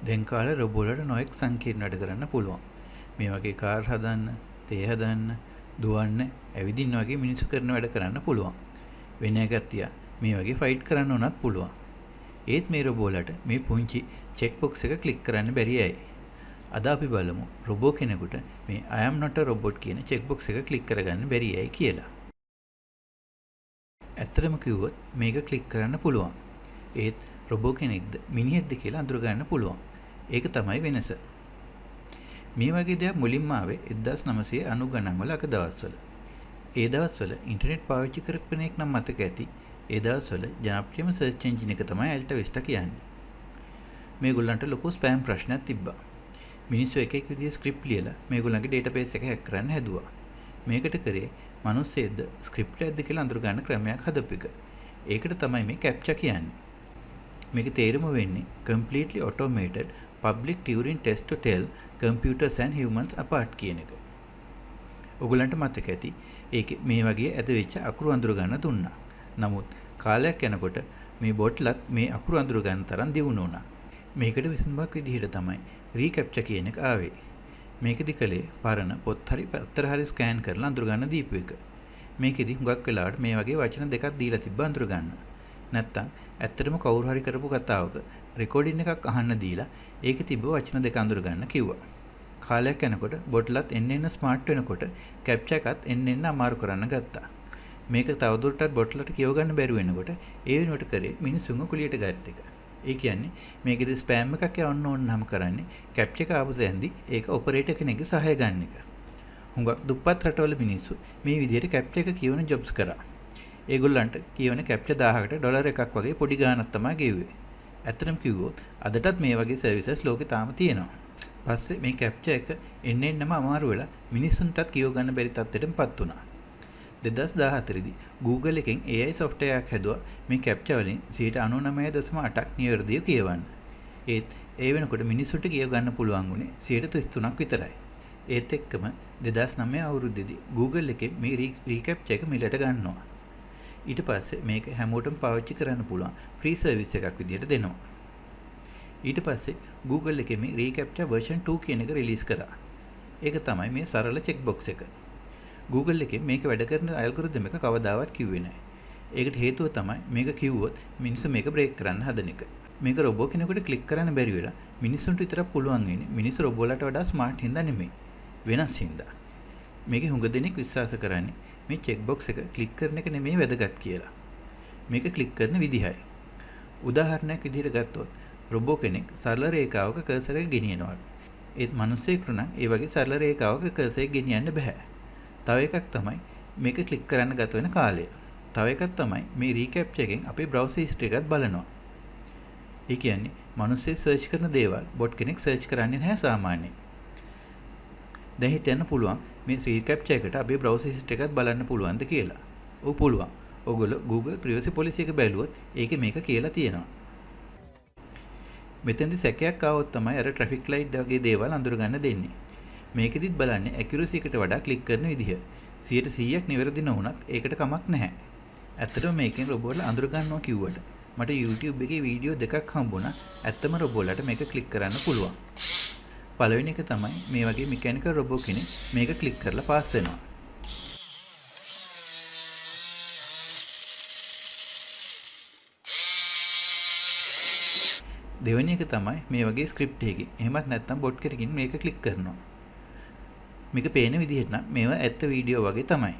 දැන් කාලේ රොබෝලට නොයෙක් සංකීර්ණ වැඩ කරන්න පුළුවන්. මේ වගේ කාර් හදන්න, තේ හදන්න, දුවන්න, ඇවිදින්න වගේ මිනිස්සු කරන වැඩ කරන්න පුළුවන්. වෙන එකක් තියා මේ වගේ ෆයිට් කරන්න උනත් පුළුවන්. ඒත් මේ රොබෝලට මේ පුංචි චෙක් බොක්ස් එක ක්ලික් කරන්න බැරි ඇයි? අද අපි බලමු රොබෝ කෙනෙකුට මේ I am not a robot කියන චෙක් බොක්ස් එක ක්ලික් කරගන්න බැරි ඇයි කියලා. ඇත්තටම කිව්වොත් මේක ක්ලික් කරන්න පුළුවන්. ඒත් රොබෝ කෙනෙක්ද මිනිහෙක්ද කියලා අඳුර ගන්න පුළුවන්. ඒක තමයි වෙනස. මේ වගේ දෙයක් මුලින්ම ආවේ 1990 ගණන් වල අක දවස්වල. ඒ දවස්වල ඉන්ටර්නෙට් පාවිච්චි කරපු කෙනෙක් නම් මතක ඇති. ඒ දවස්වල ජනප්‍රියම සර්ච් එන්ජින් එක තමයි ඇල්ටා විස්ටා කියන්නේ. මේගොල්ලන්ට ලොකු ස්පෑම් ප්‍රශ්නයක් තිබ්බා. මිනිස්සු එක එක විදිහේ ස්ක්‍රිප්ට් ලියලා මේගොල්ලන්ගේ ඩේටාබේස් එක හැක් කරන්න හැදුවා. මේකට කරේ මිනිස්සෙක්ද ස්ක්‍රිප්ට් එකක්ද කියලා අඳුර ගන්න ක්‍රමයක් හදපු එක. ඒකට තමයි මේ කැප්චා කියන්නේ. මේක තේරුම වෙන්නේ completely automated public Turing test to tell computers and humans apart කියන එක. ඔයගලන්ට මතක ඇති ඒකේ මේ වගේ ඇද වෙච්ච අකුරු අඳුර ගන්න දුන්නා. නමුත් කාලයක් යනකොට මේ බොට්ලත් මේ අකුරු අඳුර ගන්න තරම් දියුණු වුණා. මේකට විසඳුමක් විදිහට තමයි රීකැප්චා කියන එක ආවේ. මේකෙදි කලේ පරණ පොත් හරි පත්‍ර හරි ස්කෑන් කරලා අඳුර ගන්න දීපු එක. මේකෙදි හුඟක් වෙලාවට මේ වගේ වචන දෙකක් දීලා තිබ්බ අඳුර ගන්න. නැත්තම් ඇත්තටම කවුරු හරි කරපු කතාවක රෙකෝඩින් එකක් අහන්න දීලා ඒකේ තිබ්බ වචන දෙක අඳුර ගන්න කිව්වා. කාලයක් යනකොට බොට්ලත් එන්න ස්මාර්ට් වෙනකොට කැප්චා එකත් එන්න අමාරු කරන්න ගත්තා. මේක තවදුරටත් බොට්ලට කියව ගන්න බැරි වෙනකොට ඒ වෙනුවට කරේ මිනිස්සුන්ව කුලියට ගත්ත එක. ඒ කියන්නේ මේකෙදි ස්පෑම් එකක් යවන්න ඕන නම් කරන්නේ කැප්චා එක ආපු දැන්දි ඒක ඔපරේටර් කෙනෙක්ගේ සහාය ගන්න එක. හුඟක් දුප්පත් රටවල මිනිස්සු මේ විදිහට කැප්චා එක කියවන ජොබ්ස් කරා. ඒගොල්ලන්ට කියවන කැප්චා 1000කට ඩොලර් එකක් වගේ පොඩි ගාණක් තමයි ගෙව්වේ. ඇත්තටම කිව්වොත් අදටත් මේ වගේ සර්විසස් ලෝකේ තාම තියෙනවා. පස්සේ මේ කැප්චා එක එන්නම අමාරු වෙලා මිනිස්සුන්ටත් කියව ගන්න බැරි තත්ත්වයටපත් වුණා. 2014 දී Google එකෙන් AI software එකක් හැදුවා මේ කැප්චා වලින් 99.8ක් නිවැරදිව කියවන්න. ඒත් ඒ වෙනකොට මිනිස්සුන්ට කියව ගන්න පුළුවන් උනේ 33ක් විතරයි. ඒත් එක්කම 2009 අවුරුද්දේදී Google එකේ මේ රීකැප්චා එක මිලට ගන්නවා. ඊට පස්සේ මේක හැමෝටම පාවිච්චි කරන්න පුළුවන් ෆ්‍රී සර්විස් එකක් විදිහට දෙනවා. ඊට පස්සේ Google එකේ මේ රීකැප්චා version 2 කියන එක රිලීස් කරා. ඒක තමයි මේ සරල චෙක් බොක්ස් එක. Google එකේ මේක වැඩ කරන ඇල්ගොරිතම් එක කවදාවත් කිව්වේ නැහැ. ඒකට හේතුව තමයි මේක කිව්වොත් මිනිස්සු මේක බ්‍රේක් කරන්න හදන එක. මේක රොබෝ කෙනෙකුට ක්ලික් කරන්න බැරි වෙලා මිනිස්සුන්ට විතරක් පුළුවන් වෙන්නේ මිනිස්සු රොබෝලට වඩා ස්මාර්ට් හින්දා නෙමෙයි. වෙනස් හින්දා. මේකේ හුඟ දෙනෙක් විශ්වාස කරන්නේ මේ චෙක් බොක්ස් එක ක්ලික් කරන එක නෙමෙයි වැදගත් කියලා. මේක ක්ලික් කරන විදිහයි. උදාහරණයක් විදිහට ගත්තොත් රොබෝ කෙනෙක් සරල රේඛාවක කර්සර් එක ගෙනියනවා. ඒත් මිනිස්සෙකුට නම් ඒ වගේ සරල රේඛාවක කර්සර් එක ගෙනියන්න බෑ. තව එකක් තමයි මේක ක්ලික් කරන්න ගත වෙන කාලය. තව එකක් තමයි මේ රීකැප්චා එකෙන් අපේ බ්‍රවුසර් හිස්ටරි එකත් බලනවා. ඒ කියන්නේ මිනිස්සු සර්ච් කරන දේවල් බොට් කෙනෙක් සර්ච් කරන්නේ නැහැ සාමාන්‍යයෙන්. දැන් හිතන්න පුළුවන් මේ රීකැප්චා එකට අපේ බ්‍රවුසර් හිස්ටරි එකත් බලන්න පුළුවන්ද කියලා. ඔව් පුළුවන්. ඔයගොල්ලෝ Google privacy policy එක බැලුවොත් ඒකේ මේක කියලා තියෙනවා. මෙතෙන්දි සැකයක් ආවොත් තමයි අර ට්‍රැෆික් ලයිට් වගේ දේවල් අඳුර ගන්න දෙන්නේ. මේකෙදිත් බලන්නේ ඇකියුරසි එකට වඩා ක්ලික් කරන විදිහ. 100%ක් නිවැරදි නොවුනත් ඒකට කමක් නැහැ. ඇත්තටම මේකෙන් රොබෝල අඳුර ගන්නවා කිව්වට මට YouTube එකේ වීඩියෝ දෙකක් හම්බුණා. ඇත්තම රොබෝලට මේක ක්ලික් කරන්න පුළුවන්. පළවෙනි එක තමයි මේ වගේ මෙකැනිකල් රොබෝ කෙනෙක් මේක ක්ලික් කරලා පාස් වෙනවා. දෙවෙනි එක තමයි මේ වගේ ස්ක්‍රිප්ට් එකකින්. එහෙමත් නැත්නම් බොට් කෙනකින් මේක ක්ලික් කරනවා. මේක පේන විදිහට නම් මේවා ඇත්ත වීඩියෝ වගේ තමයි.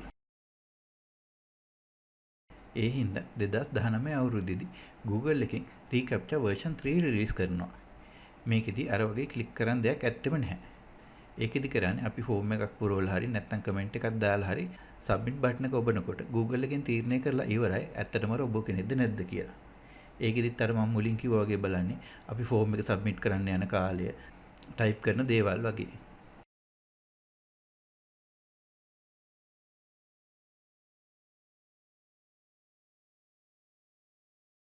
ඒ හින්දා 2019 අවුරුද්දේදී Google එකෙන් රීකැප්චා version 3 රිලීස් කරනවා. මේකෙදි අර වගේ ක්ලික් කරන් දෙයක් ඇත්තෙම නැහැ. ඒකෙදි කරන්නේ අපි ෆෝම් එකක් පුරවලා හරි නැත්නම් කමෙන්ට් එකක් දාලා හරි සබ්මිට් බටන් එක ඔබනකොට Google එකෙන් තීරණය කරලා ඉවරයි ඇත්තටම රොබෝ කෙනෙක්ද නැද්ද කියලා. ඒකෙදිත් අර මම මුලින් කිව්වා වගේ බලන්නේ අපි ෆෝම් එක සබ්මිට් කරන්න යන කාලය ටයිප් කරන දේවල් වගේ.